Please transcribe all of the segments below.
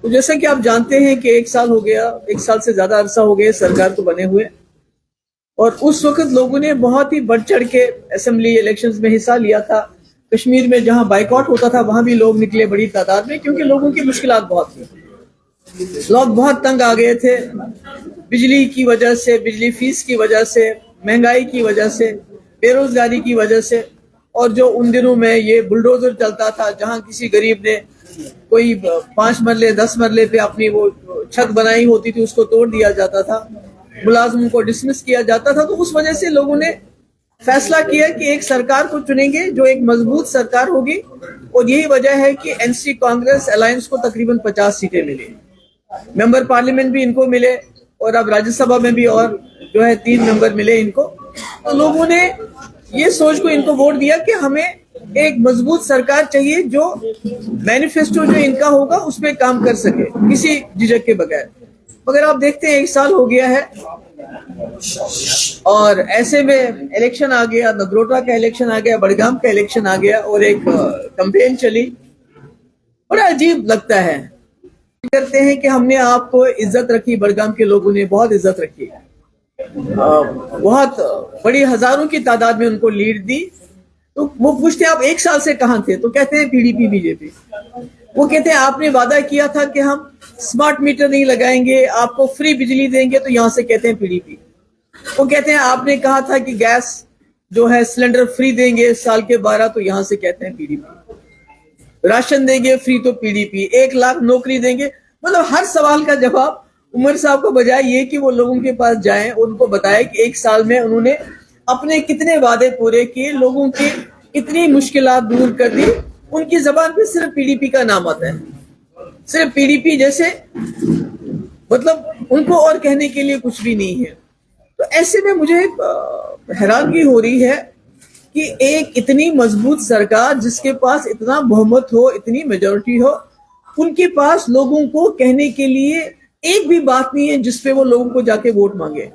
تو जैसा कि आप जानते हैं कि 1 साल हो गया, 1 साल से ज्यादा अरसा हो गया सरकार को बने हुए, और उस वक्त लोगों ने बहुत ही बढ़ चढ़ के असेंबली इलेक्शंस में हिस्सा लिया था। कश्मीर में जहां बाइकआउट होता था वहां भी लोग निकले बड़ी तादाद में, क्योंकि लोगों की मुश्किलात बहुत थी। लोग बहुत तंग आ गए थे, बिजली की वजह से, बिजली फीस की वजह से, महंगाई की वजह से, बेरोजगारी की वजह से। और जो उन दिनों में ये बुलडोजर चलता था, जहां किसी गरीब ने कोई 5 मरले 10 मरले पे अपनी वो छत बनाई होती थी, उसको तोड़ दिया जाता था, मुलाजिमों को डिसमिस किया जाता था। तो उस वजह से लोगों ने फैसला किया कि एक सरकार को चुनेंगे जो एक मजबूत सरकार होगी, और यही वजह है कि एनसी कांग्रेस अलायंस को तकरीबन 50 सीटें मिली। मेंबर पार्लियामेंट भी इनको मिले, और अब राज्यसभा में भी और जो है 3 मेंबर मिले इनको। तो लोगों ने ये सोच को इनको वोट दिया कि हमें एक मजबूत सरकार चाहिए जो मैनिफेस्टो जो इनका होगा उसमें काम कर सके किसी झिझक के बगैर। मगर आप देखते हैं 1 साल हो गया है, और ऐसे में इलेक्शन आ गया, नगरोटा का इलेक्शन आ गया, बड़गाम का इलेक्शन आ गया, और एक कैंपेन चली। बड़ा अजीब लगता है। करते हैं कि हमने आपको इज्जत रखी, बड़गाम के लोगों ने बहुत इज्जत रखी, बहुत बड़ी हजारों की तादाद में उनको लीड दी। तो वो पूछते हैं आप 1 साल से कहां थे, तो कहते हैं पीडीपी बीजेपी। वो कहते हैं आपने वादा किया था कि हम स्मार्ट मीटर नहीं लगाएंगे, आपको फ्री बिजली देंगे, तो यहां से कहते हैं पीडीपी। वो कहते हैं आपने कहा था कि गैस जो है सिलेंडर फ्री देंगे साल के 12, तो यहां से कहते हैं पीडीपी। राशन देंगे फ्री, तो पीडीपी। 1 लाख नौकरी देंगे। मतलब हर सवाल का जवाब उमर साहब को बजाय ये कि वो लोगों के पास जाएं, उनको बताएं कि 1 साल में उन्होंने अपने कितने वादे पूरे किए, लोगों की कितनी मुश्किलात दूर कर दी। उनकी जबान पे सिर्फ पीडीपी का नाम आता है, सिर्फ पीडीपी जैसे, मतलब उनको और कहने के लिए कुछ भी नहीं है। तो ऐसे में मुझे हैरानगी हो रही है कि एक इतनी मजबूत सरकार जिसके पास इतना बहुमत हो, इतनी मेजॉरिटी हो, उनके पास लोगों को कहने के लिए एक भी बात नहीं है जिसपे वो लोगों को जाके वोट मांगे।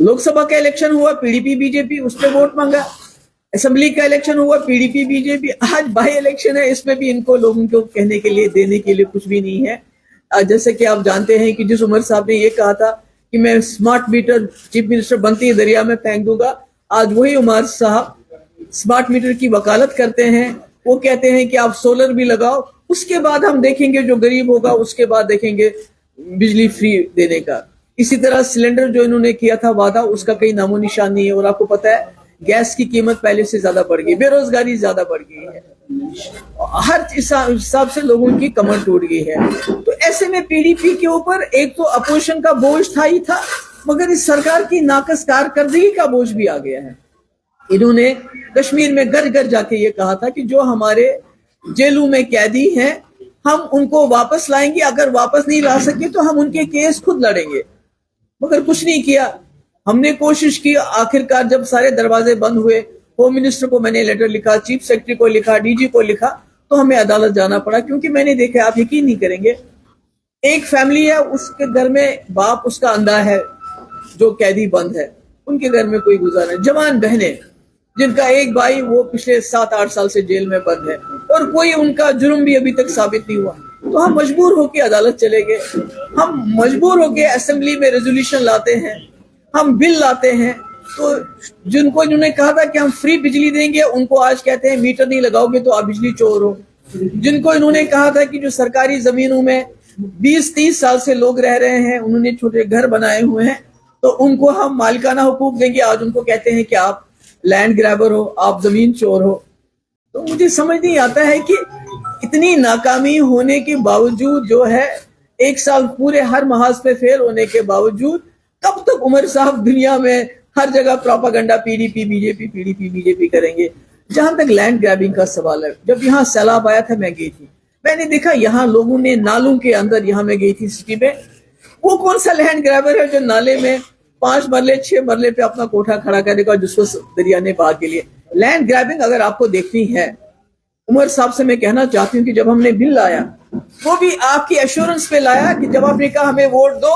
लोकसभा का इलेक्शन हुआ, पीडीपी बीजेपी, उस पर वोट मांगा। असेंबली का इलेक्शन हुआ, पीडीपी बीजेपी। आज बाई इलेक्शन है, इसमें भी इनको लोगों को कहने के लिए, देने के लिए कुछ भी नहीं है। जैसे कि आप जानते हैं कि जिस उमर साहब ने ये कहा था कि मैं स्मार्ट मीटर चीफ मिनिस्टर बनते ही दरिया में फेंक दूंगा, आज वही उमर साहब स्मार्ट मीटर की वकालत करते हैं। वो कहते हैं कि आप सोलर भी लगाओ, उसके बाद हम देखेंगे जो गरीब होगा, उसके बाद देखेंगे बिजली फ्री देने का। इसी तरह सिलेंडर जो इन्होंने किया था वादा, उसका कहीं नामो निशान नहीं है। और आपको पता है गैस की कीमत पहले से ज्यादा बढ़ गई, बेरोजगारी ज्यादा बढ़ गई है, हर हिसाब से लोगों की कमर टूट गई है। तो ऐसे में पीडीपी के ऊपर एक तो अपोजिशन का बोझ था ही था, मगर इस सरकार की नाकस कारकर्दगी का बोझ भी आ गया है। इन्होंने कश्मीर में घर घर जाके ये कहा था कि जो हमारे जेलों में कैदी हैं हम उनको वापस लाएंगे, अगर वापस नहीं ला सके तो हम उनके केस खुद लड़ेंगे। मगर कुछ नहीं किया। हमने कोशिश की, आखिरकार जब सारे दरवाजे बंद हुए, होम मिनिस्टर को मैंने लेटर लिखा, चीफ सेक्रेटरी को लिखा, डीजी को लिखा, तो हमें अदालत जाना पड़ा। क्योंकि मैंने देखा, आप यकीन नहीं करेंगे, एक फैमिली है, उसके घर में बाप उसका अंधा है जो कैदी बंद है, उनके घर में कोई गुजारा नहीं। जवान बहनें जिनका एक भाई वो पिछले 7-8 साल से जेल में बंद है, और कोई उनका जुर्म भी अभी तक साबित नहीं हुआ। तो हम मजबूर होकर अदालत चले गए, हम मजबूर होकर असेंबली में रेजोल्यूशन लाते हैं, हम बिल लाते हैं। तो जिनको इन्होंने कहा था कि हम फ्री बिजली देंगे, उनको आज कहते हैं मीटर नहीं लगाओगे तो आप बिजली चोर हो। जिनको इन्होंने कहा था कि जो सरकारी जमीनों में 20-30 साल से लोग रह रहे हैं, उन्होंने छोटे घर बनाए हुए हैं, तो उनको हम मालिकाना हुकूक देंगे, आज उनको कहते हैं कि आप लैंड ग्रैबर हो, आप जमीन चोर हो। तो मुझे समझ नहीं आता है कि इतनी नाकामी होने के बावजूद जो है, 1 साल पूरे हर महाज पे फेल होने के बावजूद, कब तक उमर साहब दुनिया में हर जगह प्रोपागंडा पीडीपी बीजेपी करेंगे। जहां तक लैंड ग्रैबिंग का सवाल है, जब यहाँ सैलाब आया था मैं गई थी, मैंने देखा यहाँ लोगों ने नालों के अंदर, यहाँ मैं गई थी सिटी में, वो कौन सा लैंड ग्रैबर है जो नाले में 5 मरले 6 मरले पे अपना कोठा खड़ा करेगा जिसको दरिया ने बहा के लिए। लैंड ग्रैबिंग अगर आपको देखनी है, उमर साहब से मैं कहना चाहती हूँ कि जब हमने बिल लाया वो भी आपकी एश्योरेंस पे लाया कि जब आपने कहा हमें वोट दो,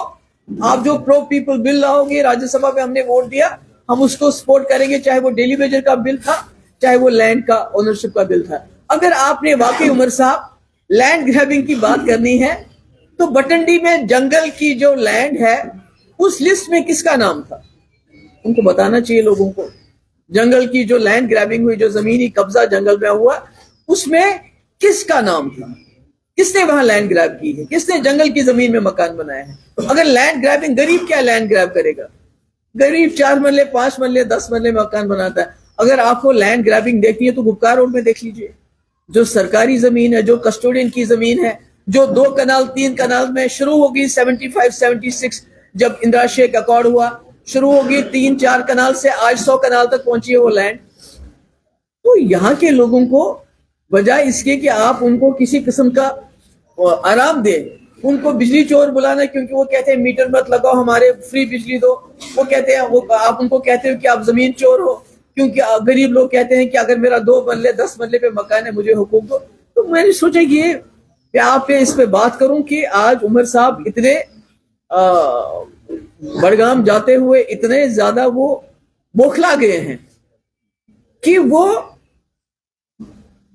आप जो प्रो पीपल बिल लाओगे, राज्यसभा में हमने वोट दिया, हम उसको सपोर्ट करेंगे, चाहे वो डेली वेजर का बिल था, चाहे वो लैंड का ओनरशिप का बिल था। अगर आपने वाकई उमर साहब लैंड ग्रैबिंग की बात करनी है तो बटंडी में जंगल की जो लैंड है उस लिस्ट में किसका नाम था? उनको बताना चाहिए लोगों को। जंगल की जो लैंड ग्रैबिंग हुई, जो जमीनी कब्जा जंगल में हुआ, उसमें किसका नाम था? किसने वहां लैंड ग्रैब की है? किसने जंगल की जमीन में मकान बनाया है? अगर लैंड ग्रैबिंग, गरीब क्या लैंड ग्रैब करेगा? गरीब 4 मरले 5 मरले 10 मरले में मकान बनाता है। अगर आपको लैंड ग्रैबिंग देखनी है तो गुपकार रोड में देख लीजिए। जो सरकारी जमीन है, जो कस्टोडियन की जमीन है, जो 2 कनाल 3 कनाल में शुरू होगी 75-76 जब इंदिरा शेख अकॉर्ड हुआ, शुरू होगी 3-4 कनाल से आज 100 कनाल तक पहुंची है वो लैंड। तो यहाँ के लोगों को बजाय इसके कि आप उनको किसी किस्म का आराम दें, उनको बिजली चोर बुलाना, क्योंकि वो कहते हैं मीटर मत लगाओ, हमारे फ्री बिजली दो। वो कहते हैं, वो आप उनको कहते हो कि आप जमीन चोर हो, क्योंकि गरीब लोग कहते हैं कि अगर मेरा 2 मरले 10 मरले पे मकान है मुझे हुकूक दो। तो मैंने सोचा कि आप पे इस पे बात करूं कि आज उमर साहब इतने बड़गाम जाते हुए इतने ज्यादा वो बौखला गए हैं कि वो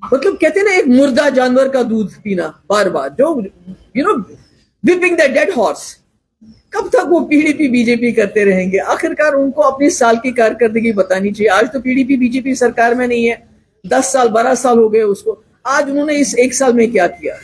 मतलब कहते हैं ना, एक मुर्दा जानवर का दूध पीना बार बार, जो विपिंग द डेड हॉर्स। कब तक वो पीडीपी बीजेपी करते रहेंगे? आखिरकार उनको अपनी साल की कारकर्दगी बतानी चाहिए। आज तो पीडीपी बीजेपी सरकार में नहीं है, 10 साल 12 साल हो गए उसको। आज उन्होंने इस 1 साल में क्या किया?